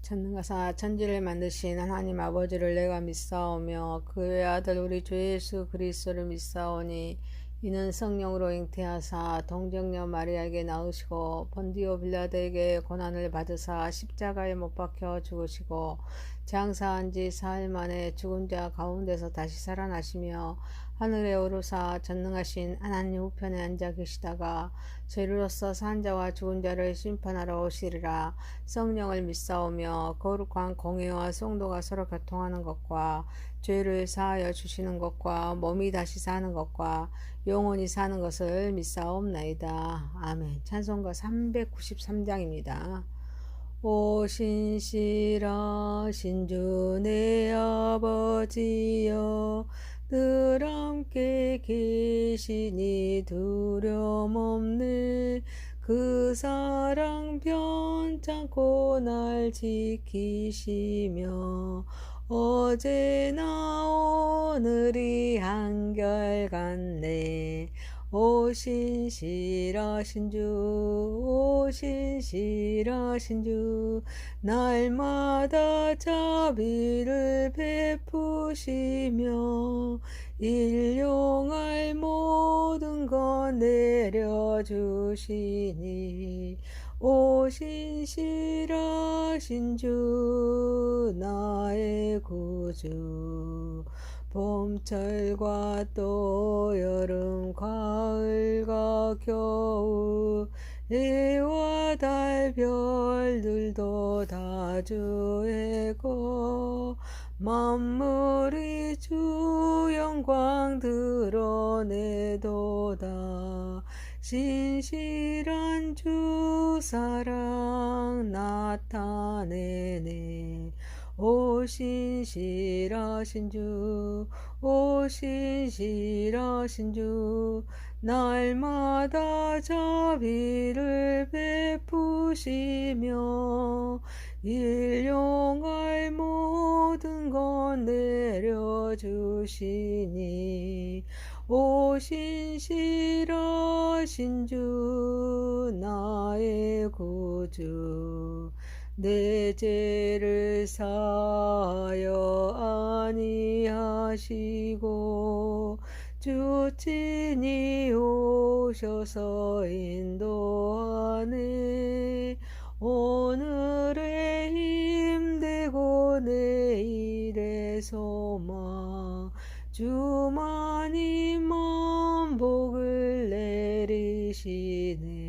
전능하사 천지를 만드신 하나님 아버지를 내가 믿사오며 그의 아들 우리 주 예수 그리스도를 믿사오니 이는 성령으로 잉태하사 동정녀 마리아에게 낳으시고 본디오 빌라도에게 고난을 받으사 십자가에 못 박혀 죽으시고 장사한 지 사흘 만에 죽은 자 가운데서 다시 살아나시며 하늘에 오르사 전능하신 하나님 우편에 앉아 계시다가 죄로서 산 자와 죽은 자를 심판하러 오시리라. 성령을 믿사오며 거룩한 공회와 성도가 서로 교통하는 것과 죄를 사하여 주시는 것과 몸이 다시 사는 것과 영원히 사는 것을 믿사옵나이다. 아멘. 찬송가 393장입니다. 오 신실하신 주 내 아버지여 늘 함께 계시니 두려움 없네. 그 사랑 변찮고 날 지키시며 어제나 오늘이 한결같네. 오 신실하신 주, 오 신실하신 주, 날마다 자비를 베푸시며 일용할 모든 것 내려주시니 오 신실하신 주 나의 구주. 봄철과 또 여름 가을과 겨울 해와 달 별들도 다 주의 것 만물이 주 영광 드러내도다. 신실한 주 사랑 나타내네. 오 신실하신 주, 오 신실하신 주, 날마다 자비를 베푸시며 일용할 모든 것 내려주시니 오 신실하신 주 나의 구주. 내 죄를 사하여 아니하시고 주 친히 오셔서 인도하네. 오늘의 힘되고 내일의 소망 주만이 만복을 내리시네.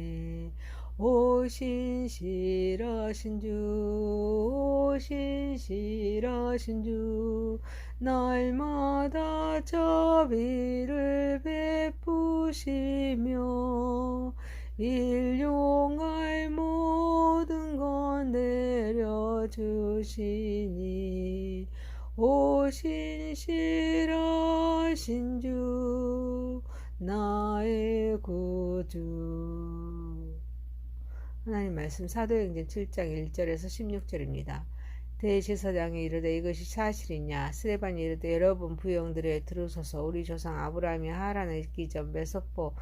오 신실하신 주, 오 신실하신 주, 날마다 자비를 베푸시며 일용할 모든 것 내려주시니 오 신실하신 주 나의 구주. 하나님 말씀 사도행전 7장 1절에서 16절입니다. 대제사장이 이르되 이것이 사실이냐? 스데반이 이르되 여러분 부영들에 들으소서. 우리 조상 아브라함이 하란에 있기 전 메소포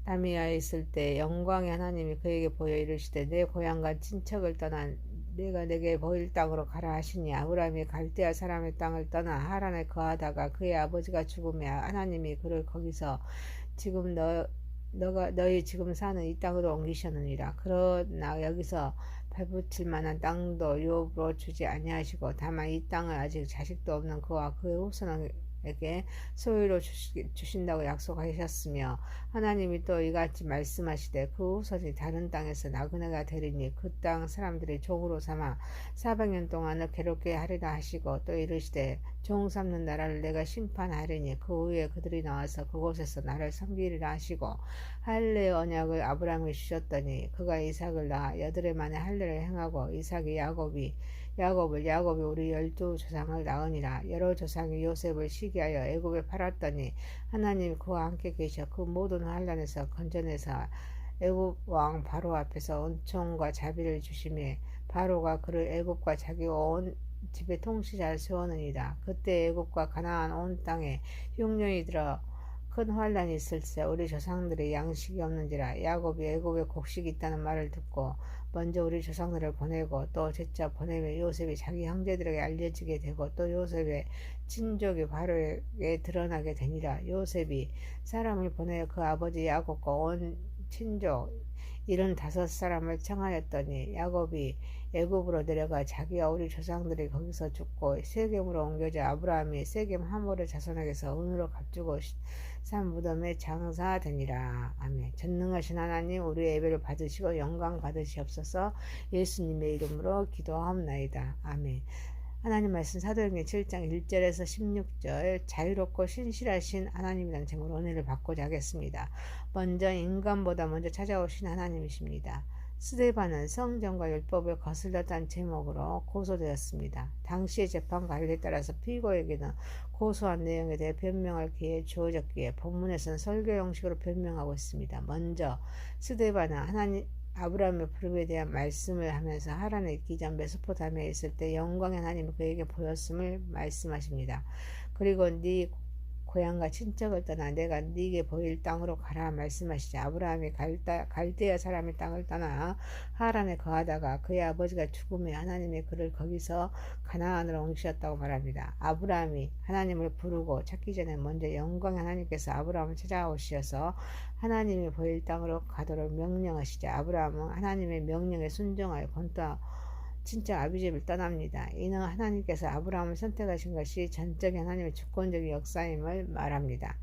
다미아에 있을 때 영광의 하나님이 그에게 보여 이르시되 내 고향과 친척을 떠나 내가 내게 보일 땅으로 가라 하시니 아브라함이 갈대아 사람의 땅을 떠나 하란에 거하다가 그의 아버지가 죽음에 하나님이 그를 거기서 지금 너희 지금 사는 이 땅으로 옮기셨느니라. 그러나 여기서 발붙일 만한 땅도 유업으로 주지 아니하시고 다만 이 땅을 아직 자식도 없는 그와 그의 후손에게 소유로 주신다고 약속하셨으며 하나님이 또 이같이 말씀하시되 그 후손이 다른 땅에서 나그네가 되리니 그 땅 사람들이 종으로 삼아 400년 동안을 괴롭게 하리라 하시고 또 이르시되 종 삼는 나라를 내가 심판하리니 그 후에 그들이 나와서 그곳에서 나를 섬기리라 하시고 할례 언약을 아브라함에 주셨더니 그가 이삭을 낳아 8해 만에 할례를 행하고 이삭이 야곱이 우리 12조상을 낳으니라. 여러 조상이 요셉을 시기하여 애굽에 팔았더니 하나님 그와 함께 계셔 그 모든 환난에서 건져내서 애굽 왕 바로 앞에서 은총과 자비를 주시매 바로가 그를 애굽과 자기 온 집에 통치자를 세우느니라. 그때 애굽과 가나안 온 땅에 흉년이 들어 큰 환난이 있을세 우리 조상들의 양식이 없는지라. 야곱이 애굽에 곡식이 있다는 말을 듣고 먼저 우리 조상들을 보내고 또 제자 보내며 요셉이 자기 형제들에게 알려지게 되고 또 요셉의 친족이 바로에게 드러나게 되니라. 요셉이 사람을 보내어 그 아버지 야곱과 온 친족 75사람을 청하였더니 야곱이 애굽으로 내려가 자기와 우리 조상들이 거기서 죽고 세겜으로 옮겨져 아브라함이 세겜 하모르 자손에게서 은으로 값주고 산 무덤에 장사되니라. 아멘. 전능하신 하나님, 우리의 예배를 받으시고 영광 받으시옵소서. 예수님의 이름으로 기도하옵나이다. 아멘. 하나님 말씀 사도행전 7장 1절에서 16절 자유롭고 신실하신 하나님이라는 제목으로 은혜를 받고자 하겠습니다. 먼저 인간보다 먼저 찾아오신 하나님이십니다. 스데반은 성전과 율법을 거슬렀다는 제목으로 고소되었습니다. 당시의 재판 관리에 따라서 피고에게는 고소한 내용에 대해 변명할 기회 주어졌기에 본문에서는 설교 형식으로 변명하고 있습니다. 먼저 스데반은 하나님 아브라함의 부름에 대한 말씀을 하면서 하란에 있기 전 메소포타미아에 있을 때 영광의 하나님이 그에게 보였음을 말씀하십니다. 그리고 네 고향과 친척을 떠나 내가 네게 보일 땅으로 가라 말씀하시자. 아브라함이 갈대아 사람의 땅을 떠나 하란에 거하다가 그의 아버지가 죽음에 하나님이 그를 거기서 가나안으로 옮기셨다고 말합니다. 아브라함이 하나님을 부르고 찾기 전에 먼저 영광의 하나님께서 아브라함을 찾아오셔서 하나님이 보일 땅으로 가도록 명령하시자. 아브라함은 하나님의 명령에 순종하여 본떠 친척 아비집을 떠납니다. 이는 하나님께서 아브라함을 선택하신 것이 전적인 하나님의 주권적인 역사임을 말합니다.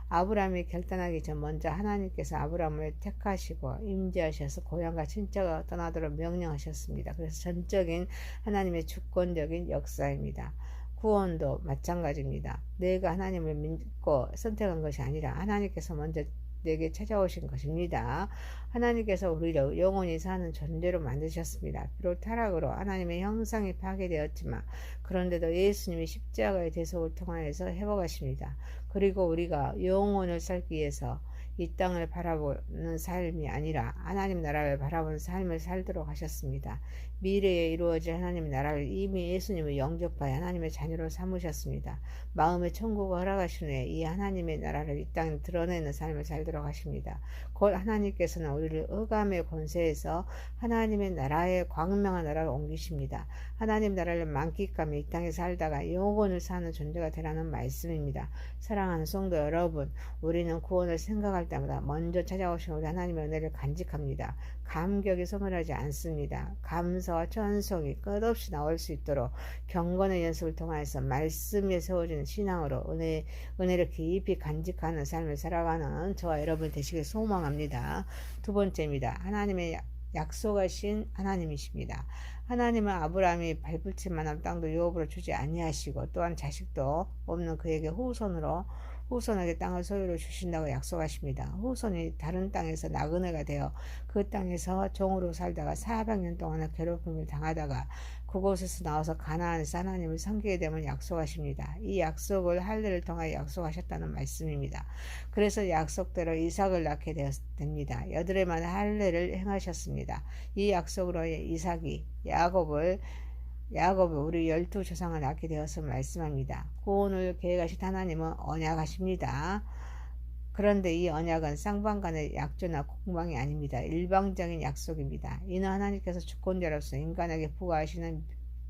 아브라함이 결단하기 전 먼저 하나님께서 아브라함을 택하시고 임재하셔서 고향과 친척을 떠나도록 명령하셨습니다. 그래서 전적인 하나님의 주권적인 역사입니다. 구원도 마찬가지입니다. 내가 하나님을 믿고 선택한 것이 아니라 하나님께서 먼저 내게 찾아오신 것입니다. 하나님께서 우리를 영원히 사는 존재로 만드셨습니다. 비록 타락으로 하나님의 형상이 파괴되었지만 그런데도 예수님이 십자가의 대속을 통하여서 회복하십니다. 그리고 우리가 영원을 살기 위해서 이 땅을 바라보는 삶이 아니라 하나님 나라를 바라보는 삶을 살도록 하셨습니다. 미래에 이루어질 하나님의 나라를 이미 예수님을 영접하여 하나님의 자녀로 삼으셨습니다. 마음의 천국을 허락하신 후에 이 하나님의 나라를 이 땅에 드러내는 삶을 살도록 하십니다. 곧 하나님께서는 우리를 흑암의 권세에서 하나님의 나라의 광명한 나라로 옮기십니다. 하나님 나라를 만끽하며 이 땅에 살다가 영원을 사는 존재가 되라는 말씀입니다. 사랑하는 성도 여러분, 우리는 구원을 생각할 때마다 먼저 찾아오신 우리 하나님의 은혜를 간직합니다. 감격이 소멸하지 않습니다. 감사와 찬송이 끝없이 나올 수 있도록 경건의 연습을 통해서 말씀 위에 세워지는 신앙으로 은혜를 깊이 간직하는 삶을 살아가는 저와 여러분 되시길 소망합니다. 두 번째입니다. 하나님의 약속하신 하나님이십니다. 하나님은 아브라함이 발붙일 만한 땅도 유업으로 주지 아니하시고 또한 자식도 없는 그에게 후손에게 땅을 소유로 주신다고 약속하십니다. 후손이 다른 땅에서 나그네가 되어 그 땅에서 종으로 살다가 400년 동안의 괴롭힘을 당하다가 그곳에서 나와서 가나안에서 하나님을 섬기게 되면 약속하십니다. 이 약속을 할례를 통하여 약속하셨다는 말씀입니다. 그래서 약속대로 이삭을 낳게 됩니다. 여드레 만에 할례를 행하셨습니다. 이 약속으로 이삭이 야곱을 우리 12조상을 낳게 되었음을 말씀합니다. 구원을 계획하신 하나님은 언약하십니다. 그런데 이 언약은 쌍방간의 약조나 공방이 아닙니다. 일방적인 약속입니다. 이는 하나님께서 주권자로서 인간에게 부과하시는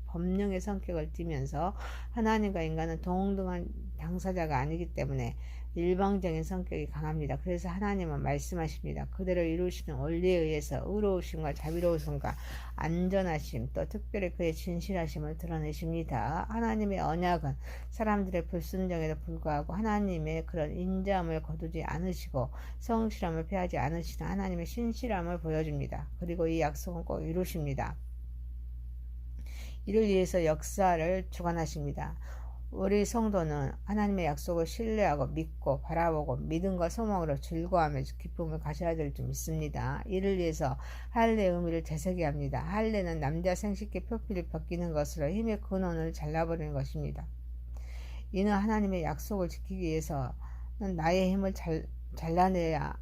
법령의 성격을 띠면서 하나님과 인간은 동등한 당사자가 아니기 때문에 일방적인 성격이 강합니다. 그래서 하나님은 말씀하십니다. 그대로 이루시는 원리에 의해서 의로우심과 자비로우심과 안전하심 또 특별히 그의 진실하심을 드러내십니다. 하나님의 언약은 사람들의 불순종에도 불구하고 하나님의 그런 인자함을 거두지 않으시고 성실함을 패하지 않으시는 하나님의 신실함을 보여줍니다. 그리고 이 약속은 꼭 이루십니다. 이를 위해서 역사를 주관하십니다. 우리 성도는 하나님의 약속을 신뢰하고 믿고 바라보고 믿음과 소망으로 즐거워하며 기쁨을 가져야 될 줄 믿습니다. 이를 위해서 할례의 의미를 되새겨야 합니다. 할례는 남자 생식기 표피를 벗기는 것으로 힘의 근원을 잘라버리는 것입니다. 이는 하나님의 약속을 지키기 위해서는 나의 힘을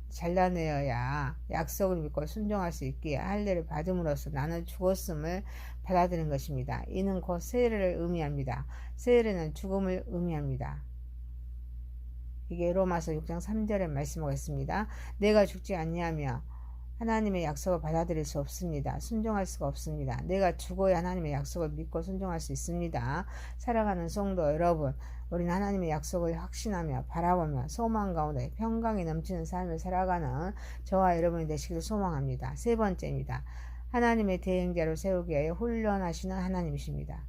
잘라내어야 약속을 믿고 순종할 수 있기에 할례를 받음으로써 나는 죽었음을 받아들이는 것입니다. 이는 곧 세례를 의미합니다. 세례는 죽음을 의미합니다. 이게 로마서 6장 3절에 말씀하고 있습니다. 내가 죽지 아니하며 하나님의 약속을 받아들일 수 없습니다. 순종할 수가 없습니다. 내가 죽어야 하나님의 약속을 믿고 순종할 수 있습니다. 살아가는 성도 여러분, 우리는 하나님의 약속을 확신하며 바라보며 소망 가운데 평강이 넘치는 삶을 살아가는 저와 여러분이 되시기를 소망합니다. 세 번째입니다. 하나님의 대행자로 세우기 위해 훈련하시는 하나님이십니다.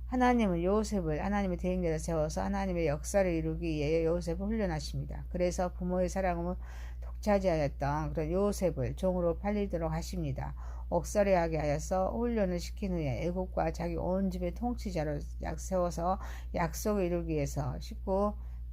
하나님은 요셉을 하나님의 대행자로 세워서 하나님의 역사를 이루기 위해 요셉을 훈련하십니다. 그래서 부모의 사랑을 독차지하였던 그런 요셉을 종으로 팔리도록 하십니다. 옥살이하게 하여서 훈련을 시킨 후에 애국과 자기 온 집의 통치자로 세워서 약속을 이루기 위해서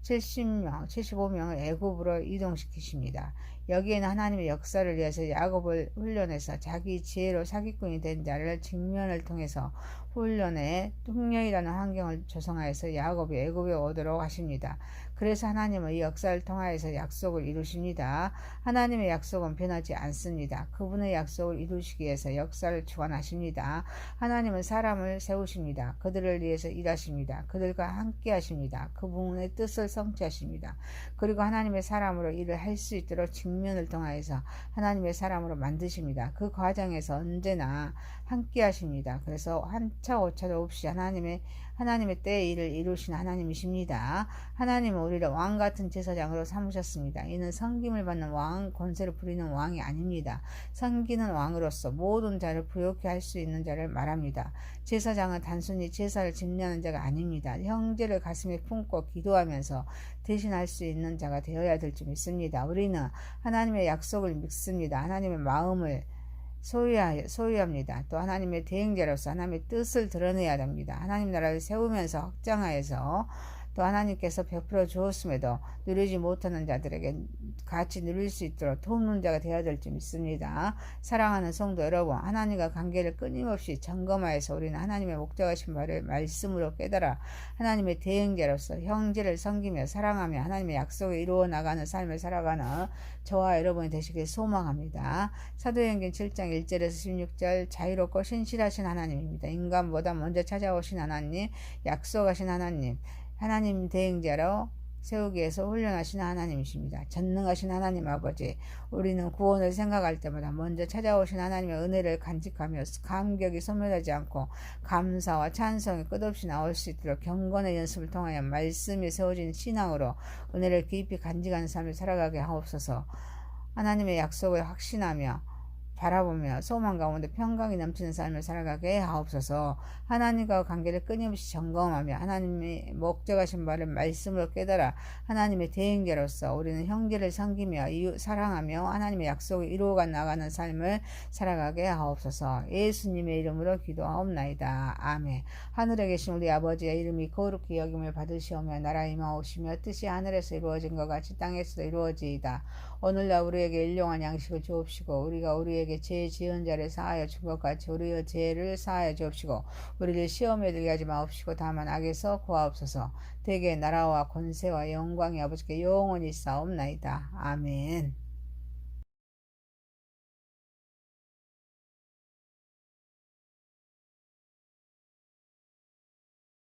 75명을 애굽으로 이동시키십니다. 여기에는 하나님의 역사를 위해서 야곱을 훈련해서 자기 지혜로 사기꾼이 된 자를 직면을 통해서 훈련에 흉년이라는 환경을 조성하여서 야곱이 애굽에 오도록 하십니다. 그래서 하나님은 이 역사를 통하여서 약속을 이루십니다. 하나님의 약속은 변하지 않습니다. 그분의 약속을 이루시기 위해서 역사를 주관하십니다. 하나님은 사람을 세우십니다. 그들을 위해서 일하십니다. 그들과 함께 하십니다. 그분의 뜻을 성취하십니다. 그리고 하나님의 사람으로 일을 할 수 있도록 직면을 통하여서 하나님의 사람으로 만드십니다. 그 과정에서 언제나 함께 하십니다. 그래서 한차 오차도 없이 하나님의 때의 일을 이루신 하나님이십니다. 하나님은 우리를 왕같은 제사장으로 삼으셨습니다. 이는 섬김을 받는 왕, 권세를 부리는 왕이 아닙니다. 섬기는 왕으로서 모든 자를 부욕케 할 수 있는 자를 말합니다. 제사장은 단순히 제사를 집례하는 자가 아닙니다. 형제를 가슴에 품고 기도하면서 대신할 수 있는 자가 되어야 될 줄 믿습니다. 우리는 하나님의 약속을 믿습니다. 하나님의 마음을 소유합니다. 또 하나님의 대행자로서 하나님의 뜻을 드러내야 됩니다. 하나님 나라를 세우면서 확장하여서 또 하나님께서 베풀어 주었음에도 누리지 못하는 자들에게 같이 누릴 수 있도록 돕는 자가 되어야 될 줄 믿습니다. 사랑하는 성도 여러분, 하나님과 관계를 끊임없이 점검하여서 우리는 하나님의 목적하신 바를 말씀으로 깨달아 하나님의 대행자로서 형제를 섬기며 사랑하며 하나님의 약속을 이루어 나가는 삶을 살아가는 저와 여러분이 되시길 소망합니다. 사도행전 7장 1절에서 16절, 자유롭고 신실하신 하나님입니다. 인간보다 먼저 찾아오신 하나님, 약속하신 하나님 대행자로 세우기 위해서 훈련하시는 하나님이십니다. 전능하신 하나님 아버지, 우리는 구원을 생각할 때마다 먼저 찾아오신 하나님의 은혜를 간직하며 감격이 소멸하지 않고 감사와 찬송이 끝없이 나올 수 있도록 경건의 연습을 통하여 말씀이 세워진 신앙으로 은혜를 깊이 간직하는 삶을 살아가게 하옵소서. 하나님의 약속을 확신하며 바라보며 소망 가운데 평강이 넘치는 삶을 살아가게 하옵소서. 하나님과 관계를 끊임없이 점검하며 하나님의 목적하신 바를 말씀으로 깨달아 하나님의 대행자로서 우리는 형제를 섬기며 이웃 사랑하며 하나님의 약속을 이루어가 나가는 삶을 살아가게 하옵소서. 예수님의 이름으로 기도하옵나이다. 아멘. 하늘에 계신 우리 아버지의 이름이 거룩히 여김을 받으시오며 나라 임하오시며 뜻이 하늘에서 이루어진 것 같이 땅에서도 이루어지이다. 오늘날 우리에게 일용할 양식을 주옵시고 우리가 우리에게 죄 지은 자를 사하여 준 것 같이 우리의 죄를 사하여 주옵시고 우리를 시험에 들게 하지 마옵시고 다만 악에서 구하옵소서. 대개 나라와 권세와 영광이 아버지께 영원히 있사옵나이다. 아멘.